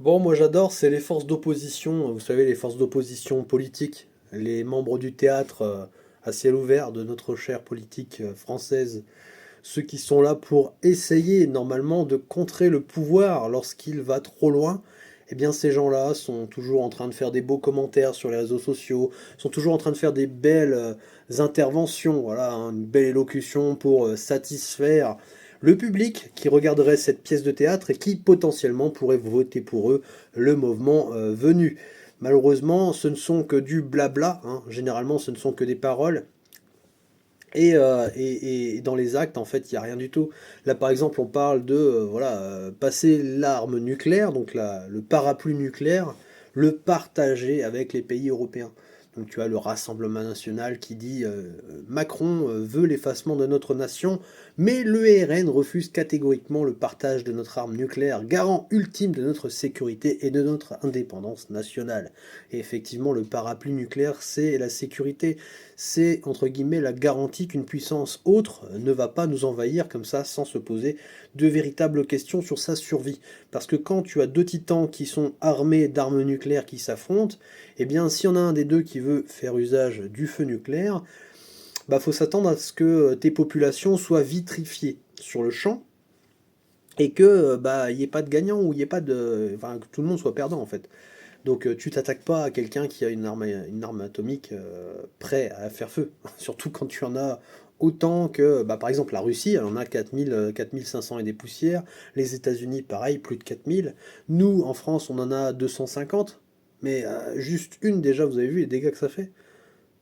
Bon, moi j'adore, c'est les forces d'opposition, vous savez, les forces d'opposition politique, les membres du théâtre à ciel ouvert de notre chère politique française, ceux qui sont là pour essayer normalement de contrer le pouvoir lorsqu'il va trop loin. Eh bien, ces gens-là sont toujours en train de faire des beaux commentaires sur les réseaux sociaux, sont toujours en train de faire des belles interventions, voilà, hein, une belle élocution pour satisfaire le public qui regarderait cette pièce de théâtre et qui potentiellement pourrait voter pour eux le mouvement venu. Malheureusement, ce ne sont que du blabla, hein. Généralement ce ne sont que des paroles, et dans les actes, en fait, il n'y a rien du tout. Là, par exemple, on parle de voilà, passer l'arme nucléaire, donc le parapluie nucléaire, le partager avec les pays européens. Donc tu as le Rassemblement national qui dit Macron veut l'effacement de notre nation, mais le RN refuse catégoriquement le partage de notre arme nucléaire, garant ultime de notre sécurité et de notre indépendance nationale. Et effectivement, le parapluie nucléaire, c'est la sécurité, c'est entre guillemets la garantie qu'une puissance autre ne va pas nous envahir comme ça sans se poser de véritables questions sur sa survie. Parce que quand tu as deux titans qui sont armés d'armes nucléaires qui s'affrontent, eh bien si on a un des deux qui veut faire usage du feu nucléaire, bah faut s'attendre à ce que tes populations soient vitrifiées sur le champ et que bah il y ait pas de gagnant ou il y ait pas de, enfin que tout le monde soit perdant en fait. Donc tu t'attaques pas à quelqu'un qui a une arme atomique prêt à faire feu. Surtout quand tu en as autant que, bah, par exemple, la Russie, elle en a 4000, 4500 et des poussières. Les États-Unis, pareil, plus de 4000. Nous, en France, on en a 250. Mais juste une, déjà, vous avez vu les dégâts que ça fait?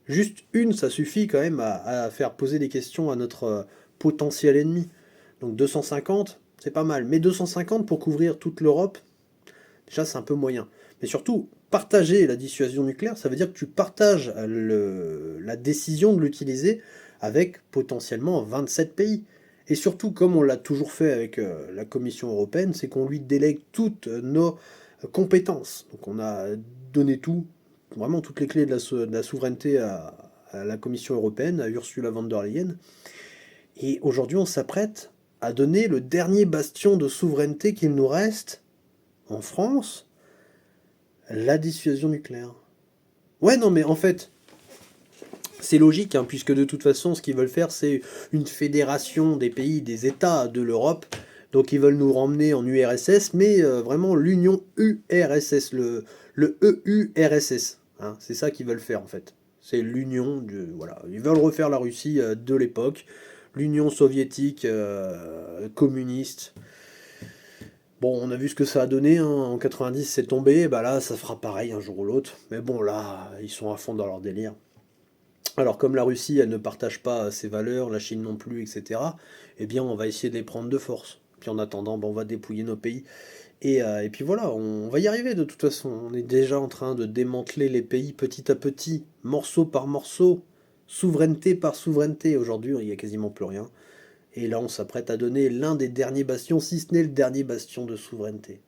Juste une, ça suffit quand même à faire poser des questions à notre potentiel ennemi. Donc 250, c'est pas mal. Mais 250 pour couvrir toute l'Europe, déjà, c'est un peu moyen. Mais surtout, partager la dissuasion nucléaire, ça veut dire que tu partages la décision de l'utiliser avec potentiellement 27 pays. Et surtout, comme on l'a toujours fait avec la Commission européenne, c'est qu'on lui délègue toutes nos compétences. Donc on a donné tout, vraiment toutes les clés de la souveraineté à la Commission européenne, à Ursula von der Leyen. Et aujourd'hui, on s'apprête à donner le dernier bastion de souveraineté qu'il nous reste en France, la dissuasion nucléaire. Ouais, non, mais en fait, c'est logique, hein, puisque de toute façon, ce qu'ils veulent faire, c'est une fédération des pays, des États de l'Europe. Donc ils veulent nous ramener en URSS, mais vraiment l'Union URSS, le EURSS. Hein, c'est ça qu'ils veulent faire en fait. C'est l'union de... Voilà, ils veulent refaire la Russie de l'époque, l'Union soviétique communiste. Bon, on a vu ce que ça a donné, hein. En 90 c'est tombé, bah là ça fera pareil un jour ou l'autre. Mais bon là, ils sont à fond dans leur délire. Alors comme la Russie, elle ne partage pas ses valeurs, la Chine non plus, etc., eh bien on va essayer de les prendre de force. Puis en attendant, bah, on va dépouiller nos pays. Et puis voilà, on va y arriver de toute façon. On est déjà en train de démanteler les pays petit à petit, morceau par morceau, souveraineté par souveraineté. Aujourd'hui, il n'y a quasiment plus rien. Et là, on s'apprête à donner l'un des derniers bastions, si ce n'est le dernier bastion de souveraineté.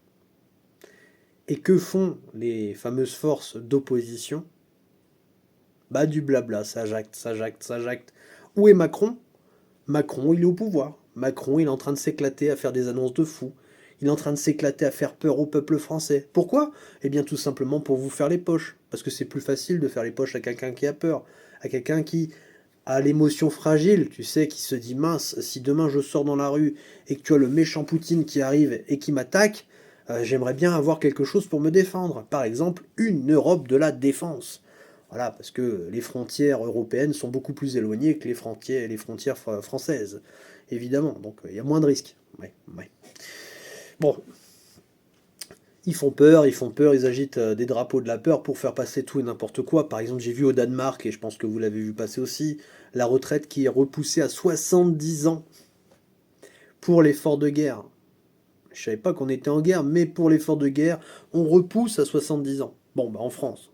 Et que font les fameuses forces d'opposition? Bah du blabla, ça jacte, ça jacte, ça jacte. Où est Macron? Macron, il est au pouvoir. Macron, il est en train de s'éclater à faire des annonces de fou. Il est en train de s'éclater à faire peur au peuple français. Pourquoi? Eh bien tout simplement pour vous faire les poches. Parce que c'est plus facile de faire les poches à quelqu'un qui a peur, à quelqu'un qui a l'émotion fragile, tu sais, qui se dit mince, si demain je sors dans la rue et que tu as le méchant Poutine qui arrive et qui m'attaque, j'aimerais bien avoir quelque chose pour me défendre. Par exemple, une Europe de la défense. Voilà, parce que les frontières européennes sont beaucoup plus éloignées que les frontières françaises, évidemment. Donc il y a moins de risques. Ouais, ouais. Bon, ils font peur, ils agitent des drapeaux de la peur pour faire passer tout et n'importe quoi. Par exemple, j'ai vu au Danemark, et je pense que vous l'avez vu passer aussi, la retraite qui est repoussée à 70 ans pour l'effort de guerre. Je savais pas qu'on était en guerre, mais pour l'effort de guerre, on repousse à 70 ans. Bon, bah en France,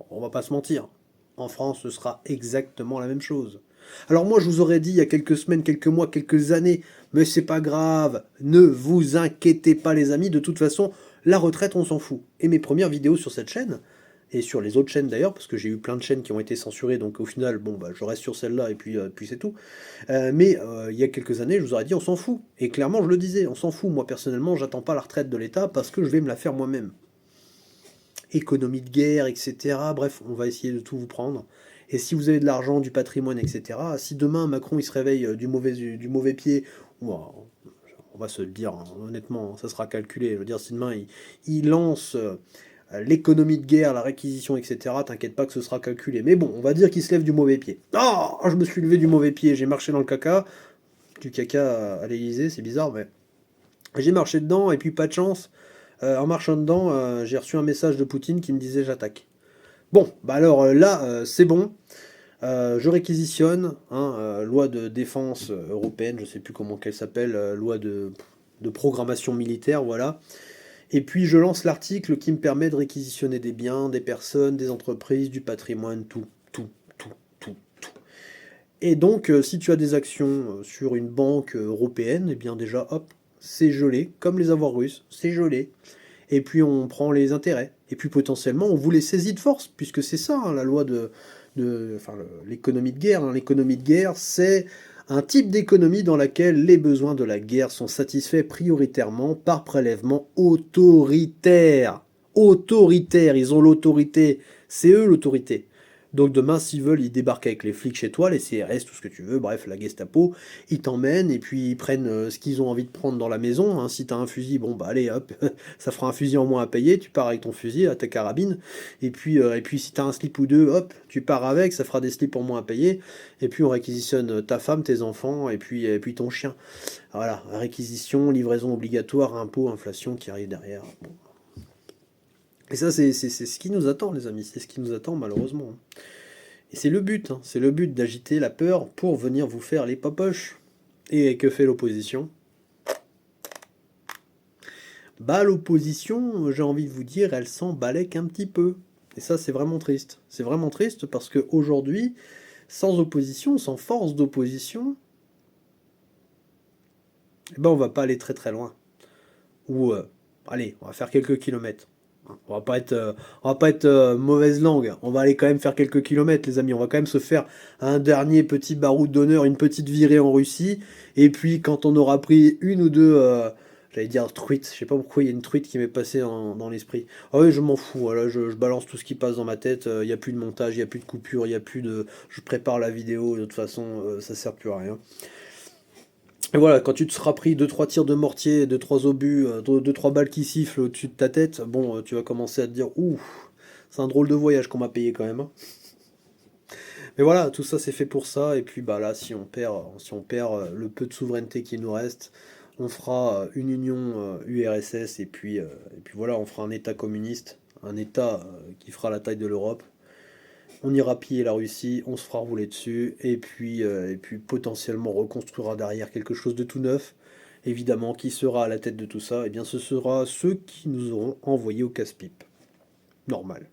on va pas se mentir. En France, ce sera exactement la même chose. Alors moi, je vous aurais dit il y a quelques semaines, quelques mois, quelques années, mais c'est pas grave, ne vous inquiétez pas les amis, de toute façon, la retraite, on s'en fout. Et mes premières vidéos sur cette chaîne, et sur les autres chaînes d'ailleurs, parce que j'ai eu plein de chaînes qui ont été censurées, donc au final, bon, bah, je reste sur celle-là, et puis c'est tout. Mais il y a quelques années, je vous aurais dit, on s'en fout. Et clairement, je le disais, on s'en fout. Moi, personnellement, j'attends pas la retraite de l'État parce que je vais me la faire moi-même. Économie de guerre, etc. Bref, on va essayer de tout vous prendre. Et si vous avez de l'argent, du patrimoine, etc., si demain Macron il se réveille du mauvais pied, on va se le dire hein, honnêtement, ça sera calculé. Je veux dire, si demain il lance l'économie de guerre, la réquisition, etc., t'inquiète pas que ce sera calculé. Mais bon, on va dire qu'il se lève du mauvais pied. Oh, je me suis levé du mauvais pied, j'ai marché dans le caca. Du caca à l'Elysée, c'est bizarre, mais j'ai marché dedans, et puis pas de chance. En marchant dedans, j'ai reçu un message de Poutine qui me disait j'attaque. Bon, bah alors là, c'est bon. Je réquisitionne, hein, loi de défense européenne, je sais plus comment qu'elle s'appelle, loi de programmation militaire, voilà. Et puis je lance l'article qui me permet de réquisitionner des biens, des personnes, des entreprises, du patrimoine, tout, tout, tout, tout, tout. Et donc, si tu as des actions sur une banque européenne, eh bien déjà, hop, c'est gelé, comme les avoirs russes, c'est gelé. Et puis on prend les intérêts. Et puis potentiellement, on vous les saisit de force, puisque c'est ça, hein, la loi enfin, l'économie de guerre. Hein. L'économie de guerre, c'est un type d'économie dans laquelle les besoins de la guerre sont satisfaits prioritairement par prélèvement autoritaire. Autoritaire, ils ont l'autorité. C'est eux l'autorité. Donc demain, s'ils veulent, ils débarquent avec les flics chez toi, les CRS, tout ce que tu veux, bref, la Gestapo, ils t'emmènent et puis ils prennent ce qu'ils ont envie de prendre dans la maison. Hein. Si t'as un fusil, bon bah allez hop, ça fera un fusil en moins à payer, tu pars avec ton fusil, ta carabine, et puis si t'as un slip ou deux, hop, tu pars avec, ça fera des slips en moins à payer, et puis on réquisitionne ta femme, tes enfants, et puis ton chien. Voilà, réquisition, livraison obligatoire, impôt, inflation qui arrive derrière. Bon. Et ça, c'est ce qui nous attend, les amis, c'est ce qui nous attend malheureusement. Et c'est le but, hein. C'est le but d'agiter la peur pour venir vous faire les popoches. Et que fait l'opposition? Bah l'opposition, j'ai envie de vous dire, elle s'en balèque un petit peu. Et ça c'est vraiment triste. C'est vraiment triste parce qu'aujourd'hui, sans opposition, sans force d'opposition, eh ben on va pas aller très très loin. Ou allez, on va faire quelques kilomètres. On va pas être mauvaise langue. On va aller quand même faire quelques kilomètres, les amis. On va quand même se faire un dernier petit baroud d'honneur, une petite virée en Russie. Et puis, quand on aura pris une ou deux, j'allais dire truites. Je sais pas pourquoi il y a une truite qui m'est passée dans l'esprit. Ah oui, je m'en fous. Voilà, je balance tout ce qui passe dans ma tête. Il n'y a plus de montage, il n'y a plus de coupure, il n'y a plus de. Je prépare la vidéo. De toute façon, ça sert plus à rien. Et voilà, quand tu te seras pris deux trois tirs de mortier, deux trois obus, deux trois balles qui sifflent au-dessus de ta tête, bon, tu vas commencer à te dire, ouh, c'est un drôle de voyage qu'on m'a payé quand même. Hein. Mais voilà, tout ça c'est fait pour ça. Et puis bah là, si on perd le peu de souveraineté qui nous reste, on fera une union URSS et puis voilà, on fera un État communiste, un État qui fera la taille de l'Europe. On ira piller la Russie, on se fera rouler dessus, et puis potentiellement reconstruira derrière quelque chose de tout neuf. Évidemment, qui sera à la tête de tout ça? Eh bien, ce sera ceux qui nous auront envoyés au casse-pipe. Normal.